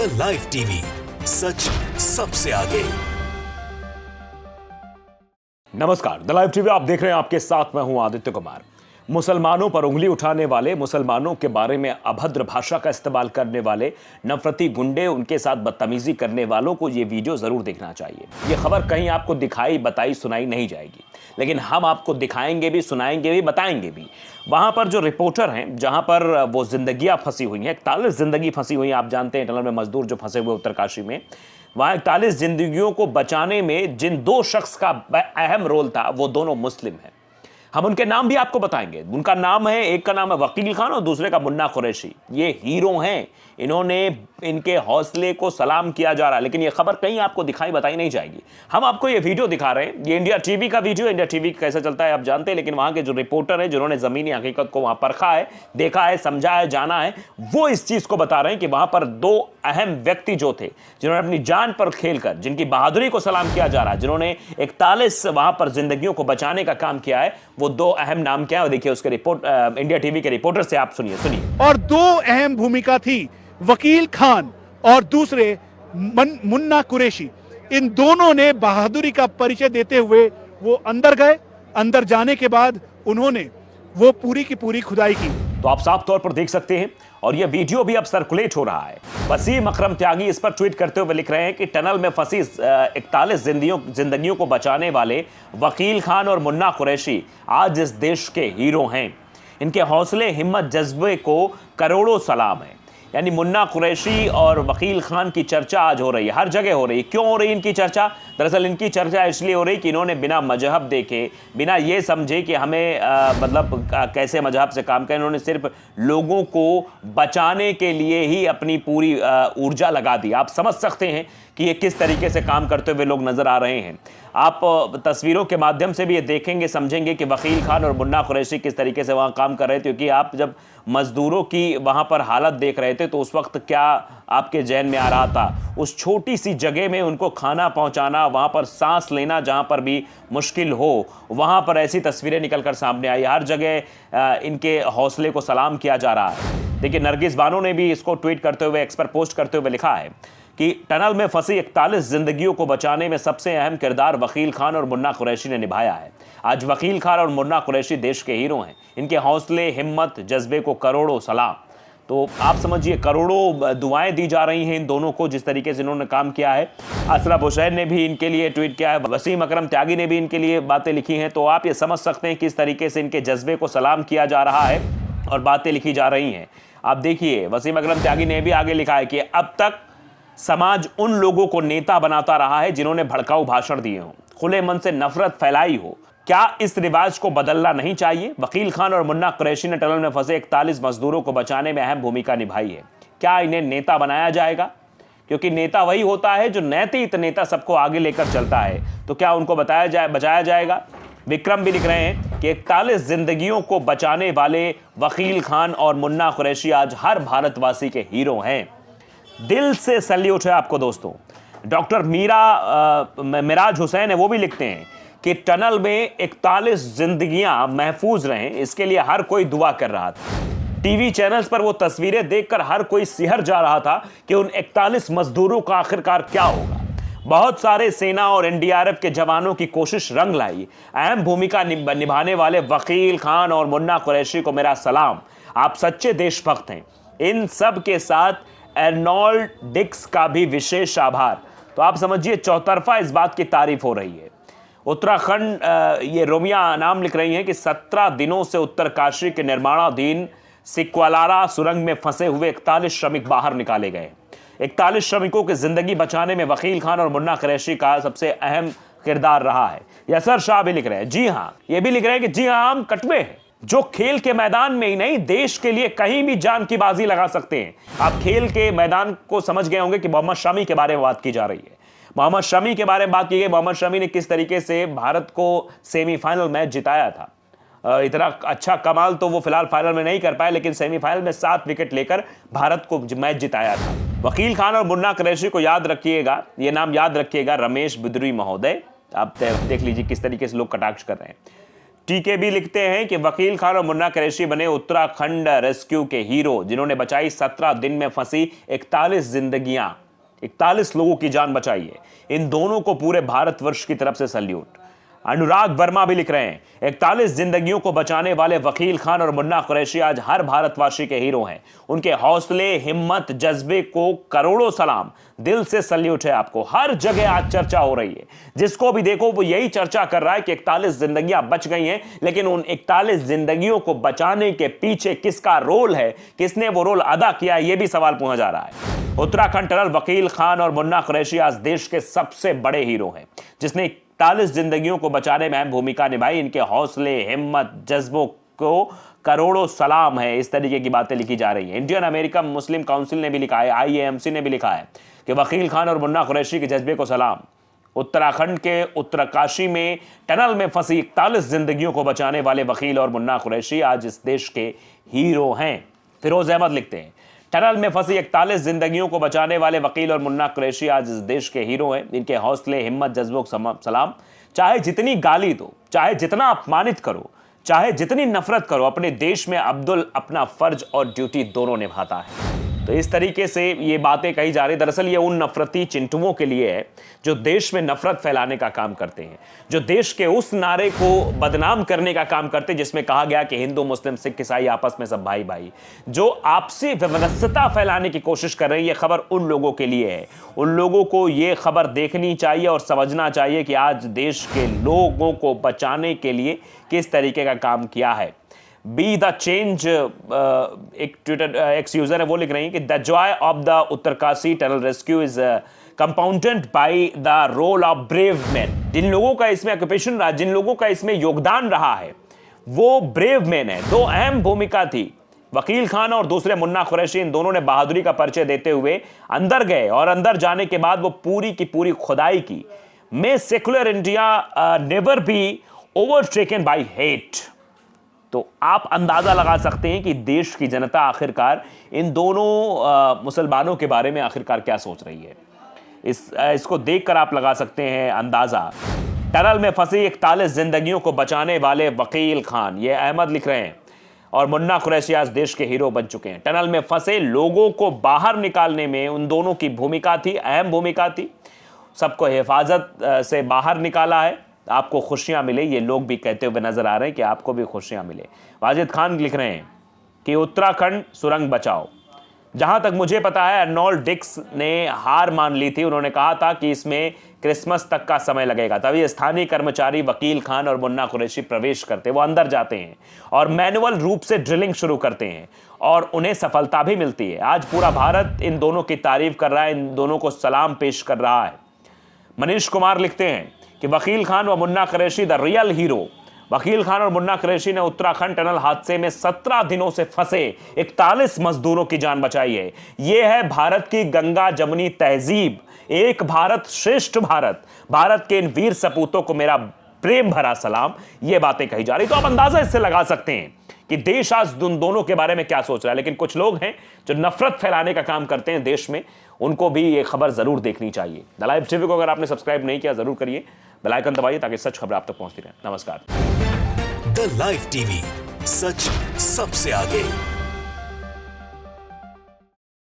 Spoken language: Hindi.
द लाइव टीवी, सच सबसे आगे। नमस्कार, द लाइव टीवी आप देख रहे हैं। आपके साथ मैं हूं आदित्य कुमार। मुसलमानों पर उंगली उठाने वाले, मुसलमानों के बारे में अभद्र भाषा का इस्तेमाल करने वाले नफरती गुंडे, उनके साथ बदतमीजी करने वालों को ये वीडियो जरूर देखना चाहिए। ये खबर कहीं आपको दिखाई, बताई, सुनाई नहीं जाएगी, लेकिन हम आपको दिखाएंगे भी, सुनाएंगे भी, बताएंगे भी। वहां पर जो रिपोर्टर हैं, जहां पर वो जिंदगियां फंसी हुई हैं, 41 जिंदगी फंसी हुई हैं। आप जानते हैं टनल में मजदूर जो फंसे हुए उत्तरकाशी में, वहां 41 जिंदगियों को बचाने में जिन दो शख्स का अहम रोल था, वो दोनों मुस्लिम हैं। हम उनके नाम भी आपको बताएंगे। उनका नाम है, एक का नाम है वकील खान और दूसरे का मुन्ना कुरैशी। ये हीरो हैं, इन्होंने, इनके हौसले को सलाम किया जा रहा है, लेकिन ये खबर कहीं आपको दिखाई बताई नहीं जाएगी। हम आपको ये वीडियो दिखा रहे हैं। ये इंडिया टीवी का वीडियो, इंडिया टीवी कैसे चलता है आप जानते हैं, लेकिन वहां के जो रिपोर्टर हैं, जिन्होंने जमीनी हकीकत को वहां परखा है, देखा है, समझा है, जाना है, वो इस चीज को बता रहे हैं कि वहां पर दो अहम व्यक्ति जो थे, जिन्होंने अपनी जान पर खेलकर, जिनकी बहादुरी को सलाम किया जा रहा है, जिन्होंने 41 वहां पर जिंदगियों को बचाने का काम किया है, वो दो अहम नाम क्या है देखिए उसके रिपोर्ट, इंडिया टीवी के रिपोर्टर से आप सुनिए। और दो अहम भूमिका थी, वकील खान और दूसरे मुन्ना कुरैशी। इन दोनों ने बहादुरी का परिचय देते हुए वो अंदर गए। अंदर जाने के बाद उन्होंने वो पूरी की पूरी खुदाई की। तो आप साफ तौर पर देख सकते हैं, और ये वीडियो भी अब सर्कुलेट हो रहा है। वसीम अकरम त्यागी इस पर ट्वीट करते हुए लिख रहे हैं कि टनल में फंसी 41 जिंदगियों को बचाने वाले वकील खान और मुन्ना कुरैशी आज इस देश के हीरो हैं। इनके हौसले, हिम्मत, जज्बे को करोड़ों सलाम है। यानी मुन्ना कुरैशी और वकील खान की चर्चा आज हो रही है, हर जगह हो रही है। क्यों हो रही है इनकी चर्चा? दरअसल इनकी चर्चा इसलिए हो रही कि इन्होंने बिना मजहब देखे, बिना ये समझे कि हमें कैसे मजहब से काम करें, इन्होंने सिर्फ लोगों को बचाने के लिए ही अपनी पूरी ऊर्जा लगा दी। आप समझ सकते हैं कि ये किस तरीके से काम करते हुए लोग नजर आ रहे हैं। आप तस्वीरों के माध्यम से भी ये देखेंगे, समझेंगे कि वकील खान और मुन्ना कुरैशी किस तरीके से वहाँ काम कर रहे थे। क्योंकि आप जब मजदूरों की वहाँ पर हालत देख रहे थे, तो उस वक्त क्या आपके जहन में आ रहा था? उस छोटी सी जगह में उनको खाना पहुँचाना, वहाँ पर सांस लेना जहाँ पर भी मुश्किल हो, वहाँ पर ऐसी तस्वीरें निकल कर सामने आई। हर जगह इनके हौसले को सलाम किया जा रहा है। देखिए, नरगिस बानो ने भी इसको ट्वीट करते हुए, एक्स पर पोस्ट करते हुए लिखा है कि टनल में फंसी 41 जिंदगियों को बचाने में सबसे अहम किरदार वकील खान और मुन्ना कुरैशी ने निभाया है। आज वकील खान और मुन्ना कुरैशी देश के हीरो हैं। इनके हौसले, हिम्मत, जज्बे को करोड़ों सलाम। तो आप समझिए, करोड़ों दुआएं दी जा रही हैं इन दोनों को, जिस तरीके से इन्होंने काम किया है। अशरफ हुसैन ने भी इनके लिए ट्वीट किया है, वसीम अकरम त्यागी ने भी इनके लिए बातें लिखी हैं। तो आप ये समझ सकते हैं किस तरीके से इनके जज्बे को सलाम किया जा रहा है और बातें लिखी जा रही हैं। आप देखिए, वसीम अकरम त्यागी ने भी आगे लिखा है कि अब तक समाज उन लोगों को नेता बनाता रहा है जिन्होंने भड़काऊ भाषण दिए हों, खुले मन से नफरत फैलाई हो। क्या इस रिवाज को बदलना नहीं चाहिए? वकील खान और मुन्ना कुरैशी ने टनल में फंसे 41 मजदूरों को बचाने में अहम भूमिका निभाई है। क्या इन्हें नेता बनाया जाएगा? क्योंकि नेता वही होता है जो नैतिक नेता सबको आगे लेकर चलता है। तो क्या उनको बचाया जाएगा? विक्रम भी लिख रहे हैं कि 41 जिंदगियों को बचाने वाले वकील खान और मुन्ना कुरैशी आज हर भारतवासी के हीरो हैं। दिल से सैल्यूट है आपको दोस्तों। डॉक्टर मिराज हुसैन है, वो भी लिखते हैं कि टनल में 41 जिंदगियां महफूज रहें, इसके लिए हर कोई दुआ कर रहा था। टीवी चैनल्स पर वो तस्वीरें देखकर हर कोई सिहर जा रहा था कि उन 41 मजदूरों का आखिरकार क्या होगा। बहुत सारे सेना और एनडीआरएफ के जवानों की कोशिश रंग लाई। अहम भूमिका निभाने वाले वकील खान और मुन्ना कुरैशी को मेरा सलाम। आप सच्चे देशभक्त हैं। इन सब के साथ एर्नोल्ड डिक्स का भी विशेष आभार। तो आप समझिए, चौतरफा इस बात की तारीफ हो रही है। उत्तराखंड, ये रोमिया नाम लिख रही हैं कि 17 दिनों से उत्तरकाशी के निर्माणाधीन सिक्वालारा सुरंग में फंसे हुए 41 श्रमिक बाहर निकाले गए। 41 श्रमिकों की जिंदगी बचाने में वकील खान और मुन्ना कुरैशी का सबसे अहम किरदार रहा है। यसर शाह भी लिख रहे हैं, जी हाँ, ये भी लिख रहे हैं कि जी हाँ, हम कटवे हैं जो खेल के मैदान में ही नहीं, देश के लिए कहीं भी जान की बाजी लगा सकते हैं। आप खेल के मैदान को समझ गए होंगे कि मोहम्मद शमी के बारे में बात की जा रही है। मोहम्मद शमी के बारे में बात की गई। मोहम्मद शमी ने किस तरीके से भारत को सेमीफाइनल मैच जिताया था। इतना अच्छा कमाल तो वो फिलहाल फाइनल में नहीं कर पाए, लेकिन सेमीफाइनल में 7 विकेट लेकर भारत को मैच जिताया था। वकील खान और मुन्ना कुरैशी को याद रखिएगा, ये नाम याद रखिएगा, रमेश बिदुरी महोदय। आप देख लीजिए किस तरीके से लोग कटाक्ष कर रहे हैं। टीके भी लिखते हैं कि वकील खान और मुन्ना कुरैशी बने उत्तराखंड रेस्क्यू के हीरो, जिन्होंने बचाई 17 दिन में फंसी 41 जिंदगियां, 41 लोगों की जान बचाई है। इन दोनों को पूरे भारतवर्ष की तरफ से सल्यूट। अनुराग वर्मा भी लिख रहे हैं 41 जिंदगियों को बचाने वाले वकील खान और मुन्ना कुरैशी आज हर भारतवासी के हीरो हैं। उनके हौसले, हिम्मत, जज्बे को करोड़ों सलाम। दिल से सल्यूट है आपको। हर जगह आज चर्चा हो रही है, जिसको भी देखो वो यही चर्चा कर रहा है कि 41 जिंदगियां बच गई हैं, लेकिन उन 41 जिंदगियों को बचाने के पीछे किसका रोल है, किसने वो रोल अदा किया है, यह भी सवाल पूछा जा रहा है। उत्तराखंड टनल वकील खान और मुन्ना कुरैशी आज देश के सबसे बड़े हीरो हैं, जिसने 41 जिंदगियों को बचाने में अहम भूमिका निभाई। इनके हौसले, हिम्मत, जज्बों को करोड़ों सलाम है। इस तरीके की बातें लिखी जा रही हैं। इंडियन अमेरिकन मुस्लिम काउंसिल ने भी लिखा है, IAMC ने भी लिखा है कि वकील खान और मुन्ना कुरैशी के जज्बे को सलाम। उत्तराखंड के उत्तरकाशी में टनल में फंसी 41 जिंदगियों को बचाने वाले वकील और मुन्ना कुरैशी आज इस देश के हीरो हैं। फिरोज अहमद लिखते हैं टनल में फंसी 41 जिंदगियों को बचाने वाले वकील और मुन्ना कुरैशी आज इस देश के हीरो हैं। इनके हौसले, हिम्मत, जज्बों को सलाम। चाहे जितनी गाली दो, चाहे जितना अपमानित करो, चाहे जितनी नफरत करो, अपने देश में अब्दुल अपना फर्ज और ड्यूटी दोनों निभाता है। तो इस तरीके से ये बातें कही जा रही। दरअसल ये उन नफरती चिंटुओं के लिए है जो देश में नफरत फैलाने का काम करते हैं, जो देश के उस नारे को बदनाम करने का काम करते हैं जिसमें कहा गया कि हिंदू, मुस्लिम, सिख, ईसाई आपस में सब भाई भाई, जो आपसी विवशता फैलाने की कोशिश कर रहे हैं। ये खबर उन लोगों के लिए है। उन लोगों को ये खबर देखनी चाहिए और समझना चाहिए कि आज देश के लोगों को बचाने के लिए किस तरीके का काम किया है। बी द चेंज एक ट्विटर एक्स यूजर है, वो लिख रही हैं कि the joy of the Uttarkashi tunnel rescue is compounded by the role of brave man. जिन लोगों का इसमें ऑक्यूपेशन रहा, जिन लोगों का इसमें योगदान रहा है, वो ब्रेव मैन है। दो अहम भूमिका थी, वकील खान और दूसरे मुन्ना कुरैशी। इन दोनों ने बहादुरी का परिचय देते हुए अंदर गए और अंदर जाने के बाद वो पूरी की पूरी खुदाई की। May secular India never be overtaken by hate. तो आप अंदाजा लगा सकते हैं कि देश की जनता आखिरकार इन दोनों मुसलमानों के बारे में आखिरकार क्या सोच रही है। इसको देखकर आप लगा सकते हैं अंदाजा। टनल में फंसी 41 जिंदगियों को बचाने वाले वकील खान, ये अहमद लिख रहे हैं, और मुन्ना कुरैशी आज देश के हीरो बन चुके हैं। टनल में फंसे लोगों को बाहर निकालने में उन दोनों की भूमिका थी, अहम भूमिका थी। सबको हिफाजत से बाहर निकाला है। आपको खुशियां मिले, ये लोग भी कहते हुए नजर आ रहे हैं कि आपको भी खुशियां मिले। वाजिद खान लिख रहे हैं कि उत्तराखंड सुरंग बचाओ। जहां तक मुझे पता है अर्नोल्ड डिक्स ने हार मान ली थी। उन्होंने कहा था कि इसमें क्रिसमस तक का समय लगेगा। तभी स्थानीय कर्मचारी वकील खान और मुन्ना कुरैशी प्रवेश करते, वो अंदर जाते हैं और मैनुअल रूप से ड्रिलिंग शुरू करते हैं और उन्हें सफलता भी मिलती है। आज पूरा भारत इन दोनों की तारीफ कर रहा है, इन दोनों को सलाम पेश कर रहा है। मनीष कुमार लिखते हैं कि वकील खान व Munna Qureshi the real hero. वकील खान और मुन्ना कुरैशी ने उत्तराखंड टनल हादसे में 17 दिनों से फंसे 41 मजदूरों की जान बचाई है। यह है भारत की गंगा जमुनी तहजीब। एक भारत श्रेष्ठ भारत। भारत के इन वीर सपूतों को मेरा प्रेम भरा सलाम। ये बातें कही जा रही। तो आप अंदाजा इससे लगा सकते हैं कि देश आज उन दोनों के बारे में क्या सोच रहा है। लेकिन कुछ लोग हैं जो नफरत फैलाने का काम करते हैं देश में, उनको भी ये खबर जरूर देखनी चाहिए। द लाइव टीवी को अगर आपने सब्सक्राइब नहीं किया जरूर करिए, बेल आइकन दबाइए ताकि सच खबर आप तक पहुंचती रहे। नमस्कार। द लाइव टीवी, सच सबसे आगे।